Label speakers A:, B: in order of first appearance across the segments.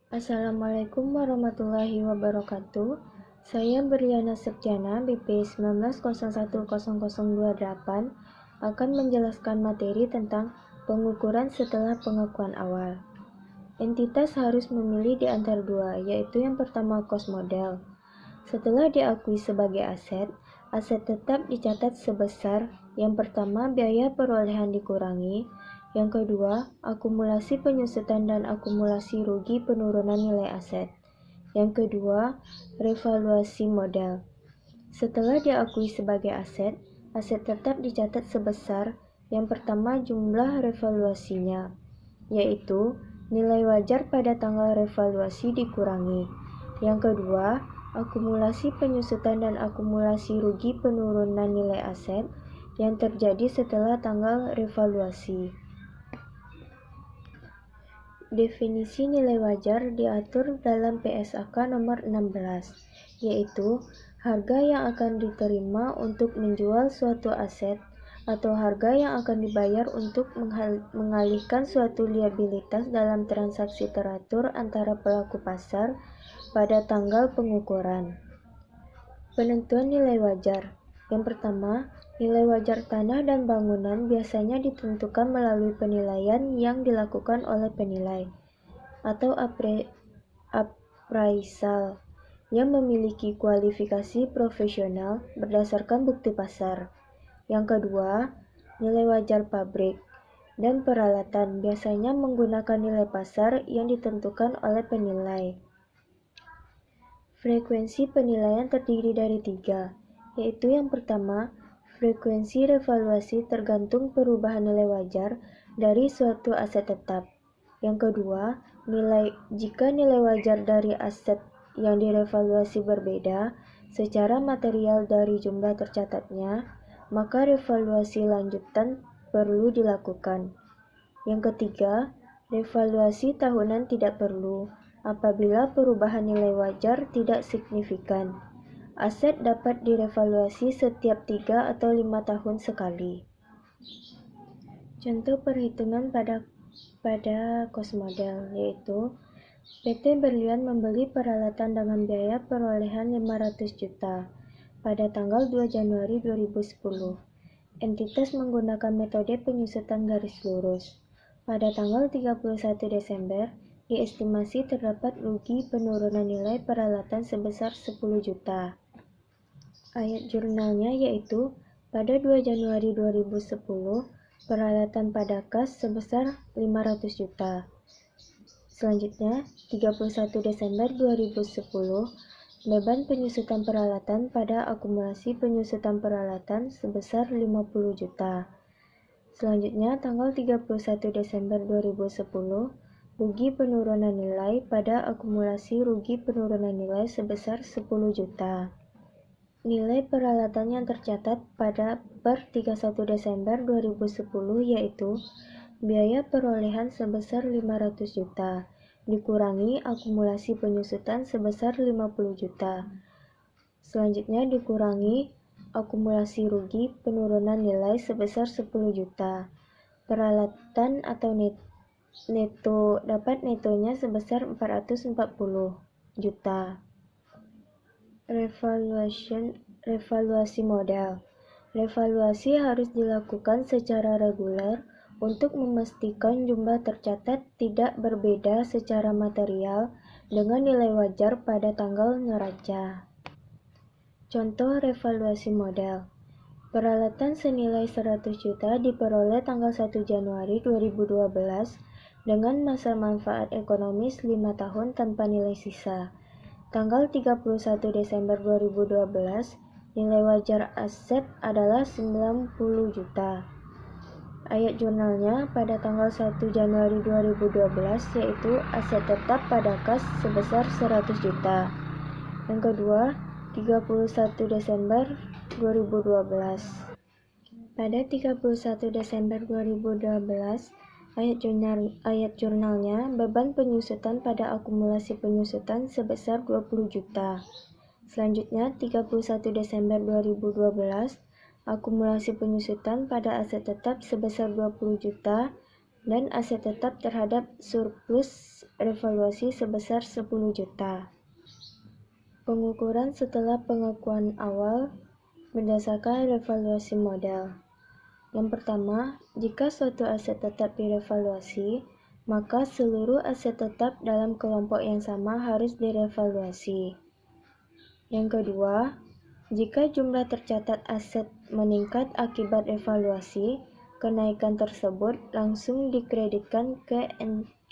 A: Assalamualaikum warahmatullahi wabarakatuh. Saya Berliana Septiana, BP 19010028, akan menjelaskan materi tentang pengukuran setelah pengakuan awal. Entitas harus memilih di antara dua, yaitu yang pertama cost model. Setelah diakui sebagai aset, aset tetap dicatat sebesar yang pertama biaya perolehan dikurangi, yang kedua akumulasi penyusutan dan akumulasi rugi penurunan nilai aset, yang kedua revaluasi modal. Setelah diakui sebagai aset, aset tetap dicatat sebesar yang pertama jumlah revaluasinya, yaitu nilai wajar pada tanggal revaluasi dikurangi. Yang kedua, akumulasi penyusutan dan akumulasi rugi penurunan nilai aset yang terjadi setelah tanggal revaluasi. Definisi nilai wajar diatur dalam PSAK nomor 16, yaitu harga yang akan diterima untuk menjual suatu aset atau harga yang akan dibayar untuk mengalihkan suatu liabilitas dalam transaksi teratur antara pelaku pasar pada tanggal pengukuran. Penentuan nilai wajar. Yang pertama, nilai wajar tanah dan bangunan biasanya ditentukan melalui penilaian yang dilakukan oleh penilai atau appraisal yang memiliki kualifikasi profesional berdasarkan bukti pasar. Yang kedua, nilai wajar pabrik dan peralatan biasanya menggunakan nilai pasar yang ditentukan oleh penilai. Frekuensi penilaian terdiri dari 3, yaitu yang pertama, frekuensi revaluasi tergantung perubahan nilai wajar dari suatu aset tetap. Yang kedua, jika nilai wajar dari aset yang direvaluasi berbeda secara material dari jumlah tercatatnya, maka revaluasi lanjutan perlu dilakukan. Yang ketiga, revaluasi tahunan tidak perlu apabila perubahan nilai wajar tidak signifikan. Aset dapat direvaluasi setiap 3 atau 5 tahun sekali. Contoh perhitungan pada cost model, yaitu PT Berlian membeli peralatan dengan biaya perolehan 500 juta pada tanggal 2 Januari 2010. Entitas menggunakan metode penyusutan garis lurus. Pada tanggal 31 Desember, diestimasi terdapat rugi penurunan nilai peralatan sebesar 10 juta. Ayat jurnalnya yaitu pada 2 Januari 2010, peralatan pada kas sebesar 500 juta. Selanjutnya, 31 Desember 2010, beban penyusutan peralatan pada akumulasi penyusutan peralatan sebesar 50 juta. Selanjutnya, tanggal 31 Desember 2010, rugi penurunan nilai pada akumulasi rugi penurunan nilai sebesar 10 juta. Nilai peralatan yang tercatat pada per 31 Desember 2010 yaitu biaya perolehan sebesar 500 juta, dikurangi akumulasi penyusutan sebesar 50 juta. Selanjutnya dikurangi akumulasi rugi penurunan nilai sebesar 10 juta. Peralatan atau neto dapat netonya sebesar 440 juta. Revaluasi modal. Revaluasi harus dilakukan secara reguler untuk memastikan jumlah tercatat tidak berbeda secara material dengan nilai wajar pada tanggal neraca. Contoh revaluasi modal. Peralatan senilai 100 juta diperoleh tanggal 1 Januari 2012 dengan masa manfaat ekonomis 5 tahun tanpa nilai sisa. Tanggal 31 Desember 2012, nilai wajar aset adalah 90 juta. Ayat jurnalnya pada tanggal 1 Januari 2012 yaitu aset tetap pada kas sebesar 100 juta. Yang kedua, 31 Desember 2012. Pada 31 Desember 2012, ayat jurnalnya beban penyusutan pada akumulasi penyusutan sebesar 20 juta. Selanjutnya 31 Desember 2012, akumulasi penyusutan pada aset tetap sebesar 20 juta dan aset tetap terhadap surplus revaluasi sebesar 10 juta. Pengukuran setelah pengakuan awal berdasarkan revaluasi model. Yang pertama, jika suatu aset tetap direvaluasi, maka seluruh aset tetap dalam kelompok yang sama harus direvaluasi. Yang kedua, jika jumlah tercatat aset meningkat akibat evaluasi, kenaikan tersebut langsung dikreditkan ke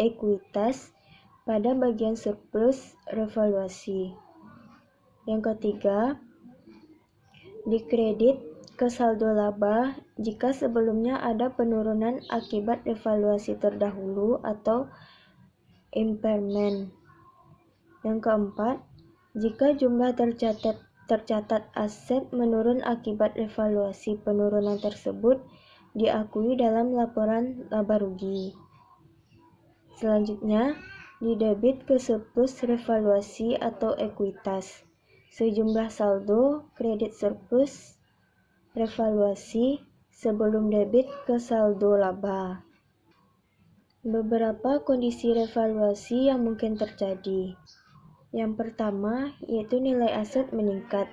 A: ekuitas pada bagian surplus revaluasi. Yang ketiga, dikredit ke saldo laba jika sebelumnya ada penurunan akibat evaluasi terdahulu atau impairment. Yang keempat, jika jumlah tercatat aset menurun akibat evaluasi, penurunan tersebut diakui dalam laporan laba rugi. Selanjutnya, didebit ke surplus revaluasi atau ekuitas. Sejumlah saldo kredit surplus revaluasi sebelum debit ke saldo laba. Beberapa kondisi revaluasi yang mungkin terjadi. Yang pertama, yaitu nilai aset meningkat.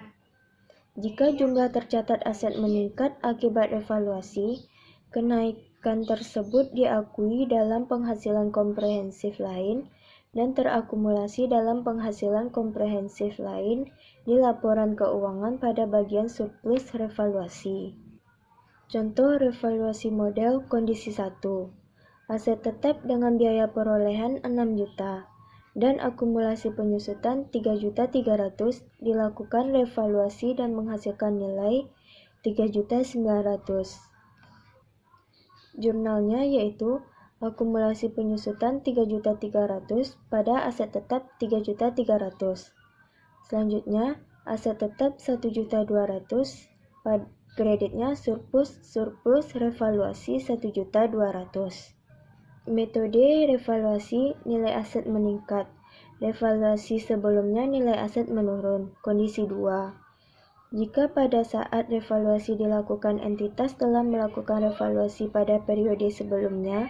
A: Jika jumlah tercatat aset meningkat akibat evaluasi, kenaikan tersebut diakui dalam penghasilan komprehensif lain dan terakumulasi dalam penghasilan komprehensif lain di laporan keuangan pada bagian surplus revaluasi. Contoh revaluasi model kondisi 1. Aset tetap dengan biaya perolehan 6 juta. Dan akumulasi penyusutan 3.300.000 dilakukan revaluasi dan menghasilkan nilai 3.900.000. Jurnalnya yaitu akumulasi penyusutan 3.300.000 pada aset tetap 3.300.000. Selanjutnya, aset tetap 1.200.000, kreditnya surplus revaluasi 1.200.000. Metode revaluasi nilai aset meningkat. Revaluasi sebelumnya nilai aset menurun. Kondisi 2. Jika pada saat revaluasi dilakukan entitas telah melakukan revaluasi pada periode sebelumnya,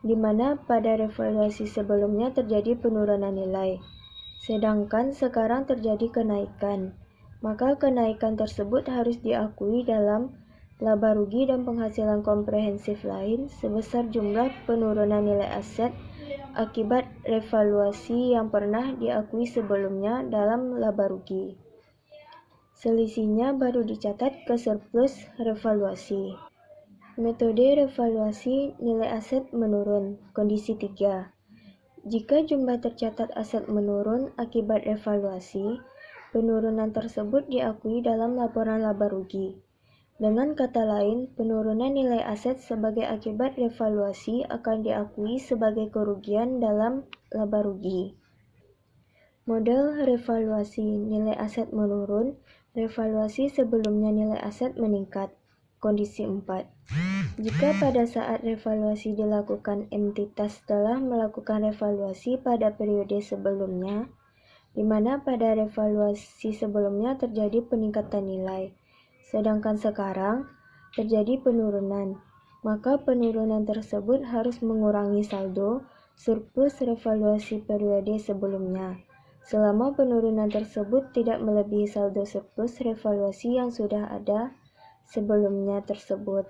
A: di mana pada revaluasi sebelumnya terjadi penurunan nilai, sedangkan sekarang terjadi kenaikan, maka kenaikan tersebut harus diakui dalam laba rugi dan penghasilan komprehensif lain sebesar jumlah penurunan nilai aset akibat revaluasi yang pernah diakui sebelumnya dalam laba rugi. Selisihnya baru dicatat ke surplus revaluasi. Metode revaluasi nilai aset menurun. Kondisi 3. Jika jumlah tercatat aset menurun akibat evaluasi, penurunan tersebut diakui dalam laporan laba rugi. Dengan kata lain, penurunan nilai aset sebagai akibat revaluasi akan diakui sebagai kerugian dalam laba rugi. Model revaluasi nilai aset menurun, revaluasi sebelumnya nilai aset meningkat. Kondisi 4. Jika pada saat revaluasi dilakukan entitas telah melakukan revaluasi pada periode sebelumnya, di mana pada revaluasi sebelumnya terjadi peningkatan nilai, sedangkan sekarang terjadi penurunan, maka penurunan tersebut harus mengurangi saldo surplus revaluasi periode sebelumnya, selama penurunan tersebut tidak melebihi saldo surplus revaluasi yang sudah ada sebelumnya tersebut.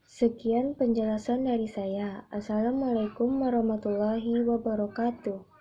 A: Sekian penjelasan dari saya. Assalamualaikum warahmatullahi wabarakatuh.